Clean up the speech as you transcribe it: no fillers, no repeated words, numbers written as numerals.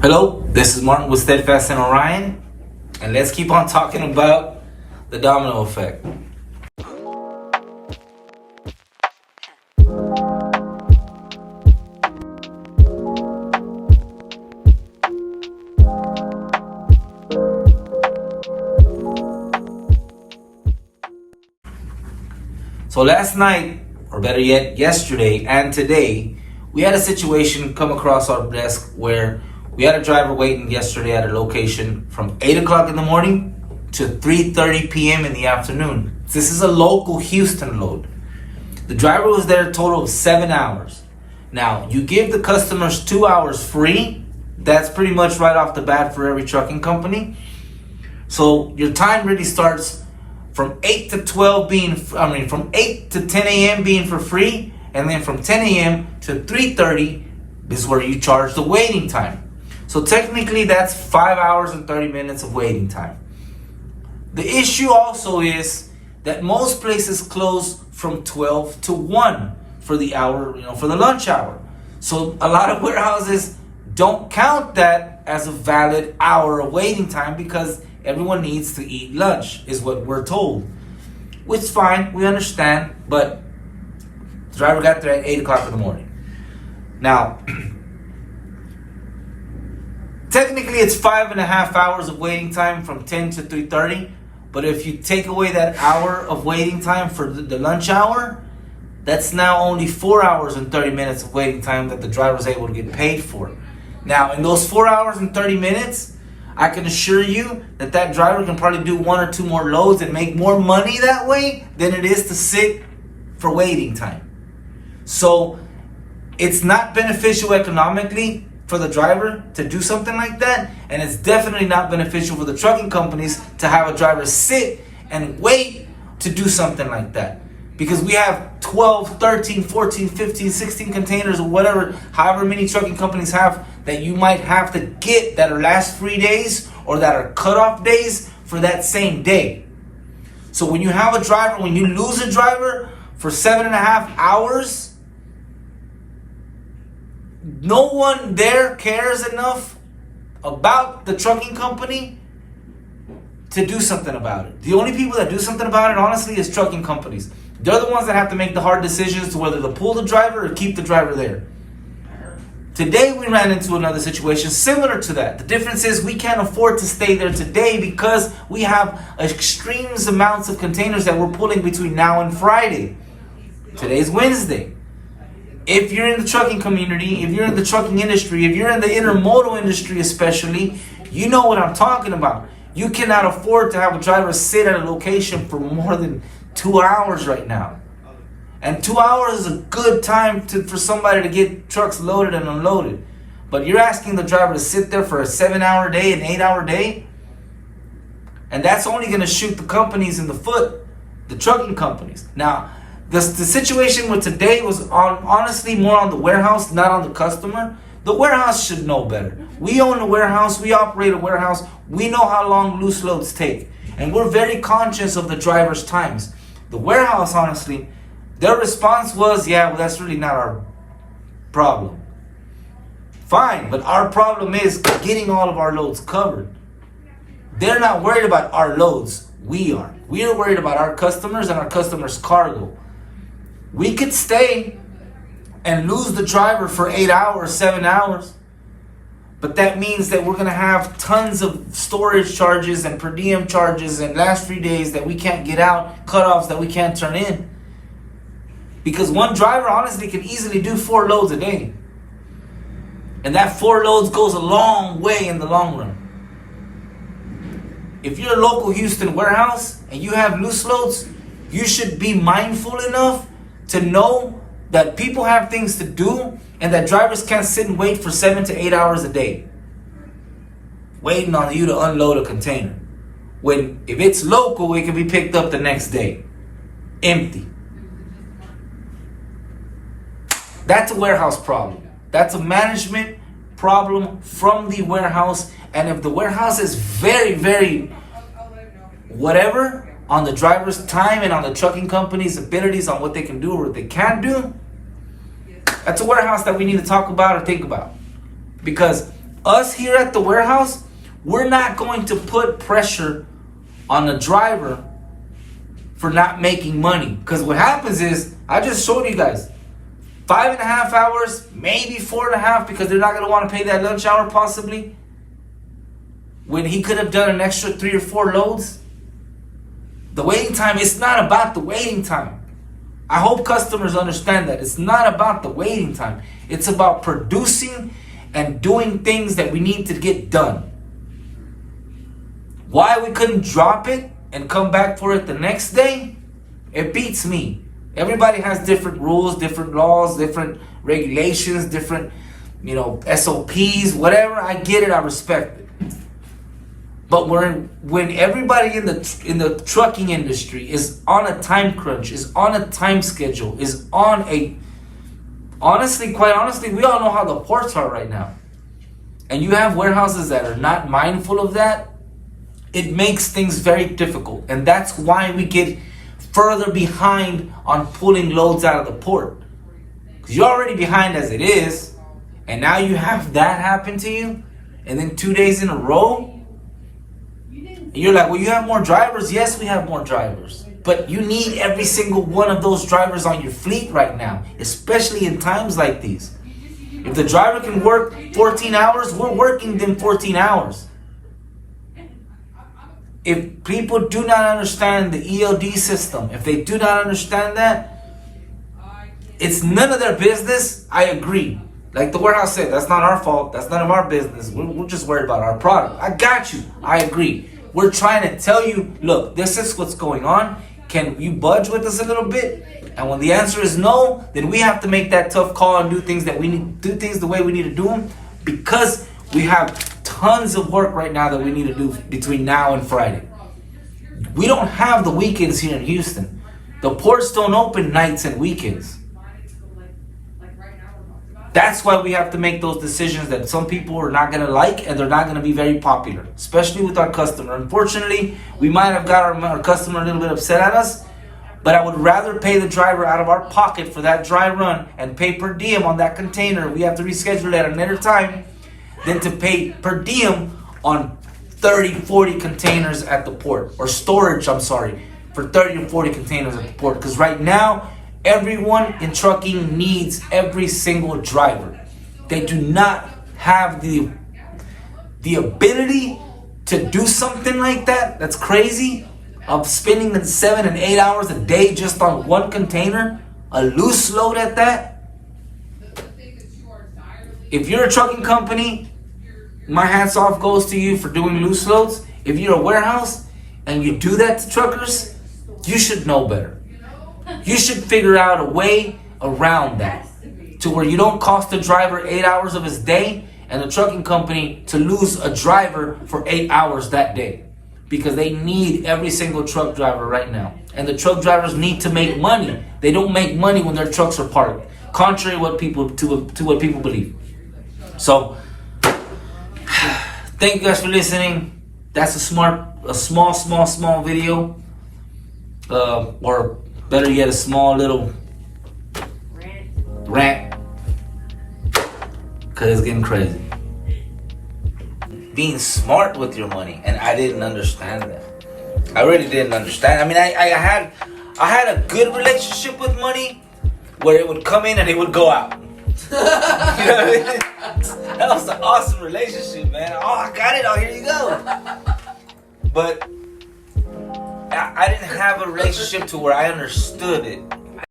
Hello, this is Martin with Steadfast and Orion, and let's keep on talking about the domino effect. So last night, or better yet, yesterday and today, we had a situation come across our desk where we had a driver waiting yesterday at a location from 8 o'clock in the morning to 3:30 p.m. in the afternoon. This is a local Houston load. The driver was there a total of 7 hours. Now, you give the customers 2 hours free. That's pretty much right off the bat for every trucking company. So your time really starts from 8 to from 8 to 10 a.m. being for free, and then from 10 a.m. to 3:30 is where you charge the waiting time. So technically that's 5 hours and 30 minutes of waiting time. The issue also is that most places close from 12 to 1 for the hour, for the lunch hour. So a lot of warehouses don't count that as a valid hour of waiting time because everyone needs to eat lunch, is what we're told. Which is fine, we understand, but the driver got there at 8 o'clock in the morning. Now, technically it's 5.5 hours of waiting time from 10 to 3:30, but if you take away that hour of waiting time for the lunch hour, that's now only 4 hours and 30 minutes of waiting time that the driver is able to get paid for. Now, in those 4 hours and 30 minutes, I can assure you that that driver can probably do 1 or 2 more loads and make more money that way than it is to sit for waiting time. So it's not beneficial economically for the driver to do something like that, and it's definitely not beneficial for the trucking companies to have a driver sit and wait to do something like that. Because we have 12, 13, 14, 15, 16 containers or whatever, however many trucking companies have that you might have to get that are last free days or that are cutoff days for that same day. So when you have a driver, when you lose a driver for 7.5 hours, no one there cares enough about the trucking company to do something about it. The only people that do something about it, honestly, is trucking companies. They're the ones that have to make the hard decisions to whether to pull the driver or keep the driver there. Today we ran into another situation similar to that. The difference is we can't afford to stay there today because we have extreme amounts of containers that we're pulling between now and Friday. Today's Wednesday. If you're in the trucking community, if you're in the trucking industry, if you're in the intermodal industry especially, you know what I'm talking about. You cannot afford to have a driver sit at a location for more than 2 hours right now. And 2 hours is a good time for somebody to get trucks loaded and unloaded. But you're asking the driver to sit there for a 7-hour day, an 8-hour day? And that's only going to shoot the companies in the foot, the trucking companies. Now, the situation with today was honestly more on the warehouse, not on the customer. The warehouse should know better. We own a warehouse. We operate a warehouse. We know how long loose loads take. And we're very conscious of the driver's times. The warehouse, honestly, their response was, yeah, well, that's really not our problem. Fine, but our problem is getting all of our loads covered. They're not worried about our loads. We are. We are worried about our customers and our customers' cargo. We could stay and lose the driver for 8 hours, 7 hours. But that means that we're going to have tons of storage charges and per diem charges and last 3 days that we can't get out, cutoffs that we can't turn in. Because one driver honestly can easily do 4 loads a day. And that 4 loads goes a long way in the long run. If you're a local Houston warehouse and you have loose loads, you should be mindful enough to know that people have things to do and that drivers can't sit and wait for 7 to 8 hours a day waiting on you to unload a container. When if it's local, it can be picked up the next day empty. That's a warehouse problem. That's a management problem from the warehouse. And if the warehouse is very, very whatever on the driver's time and on the trucking company's abilities on what they can do or what they can't do, that's a warehouse that we need to talk about or think about. Because Us here at the warehouse, we're not going to put pressure on the driver for not making money. Because what happens is, I just showed you guys, 5.5 hours, maybe 4.5, because they're not going to want to pay that lunch hour possibly, when he could have done an extra 3 or 4 loads. The waiting time, it's not about the waiting time. I hope customers understand that. It's not about the waiting time. It's about producing and doing things that we need to get done. Why we couldn't drop it and come back for it the next day, it beats me. Everybody has different rules, different laws, different regulations, different, SOPs, whatever. I get it, I respect it. But when everybody in the trucking industry is on a time crunch, is on a time schedule, is on a quite honestly, we all know how the ports are right now. And you have warehouses that are not mindful of that, it makes things very difficult. And that's why we get further behind on pulling loads out of the port. Because you're already behind as it is, and now you have that happen to you, and then 2 days in a row, and you're like, well, you have more drivers. Yes, we have more drivers. But you need every single one of those drivers on your fleet right now, especially in times like these. If the driver can work 14 hours, we're working them 14 hours. If people do not understand the ELD system, if they do not understand that, it's none of their business. I agree. Like the warehouse said, that's not our fault. That's none of our business. We're just worried about our product. I got you. I agree. We're trying to tell you, look, this is what's going on. Can you budge with us a little bit? And when the answer is no, then we have to make that tough call and do things that we need, do things the way we need to do them, because we have tons of work right now that we need to do between now and Friday. We don't have the weekends here in Houston. The ports don't open nights and weekends. That's why we have to make those decisions that some people are not going to like, and they're not going to be very popular, especially with our customer. Unfortunately, we might have got our customer a little bit upset at us, but I would rather pay the driver out of our pocket for that dry run and pay per diem on that container. We have to reschedule it at another time than to pay per diem on 30, 40 containers at the port, or storage, for 30 or 40 containers at the port. Because right now, everyone in trucking needs every single driver. They do not have the ability to do something like that. That's crazy. Of spending 7 and 8 hours a day just on one container, a loose load at that. If you're a trucking company, my hats off goes to you for doing loose loads. If you're a warehouse and you do that to truckers, you should know better. You should figure out a way around that, to where you don't cost the driver 8 hours of his day and the trucking company to lose a driver for 8 hours that day, because they need every single truck driver right now. And the truck drivers need to make money. They don't make money when their trucks are parked, contrary to what people believe. So thank you guys for listening. That's a small video, or better yet, a small little rant, because it's getting crazy. Being smart with your money, and I didn't understand that. I really didn't understand. I mean, I had a good relationship with money, where it would come in and it would go out. You know what I mean? That was an awesome relationship, man. Oh, I got it. Oh, here you go. But I didn't have a relationship to where I understood it.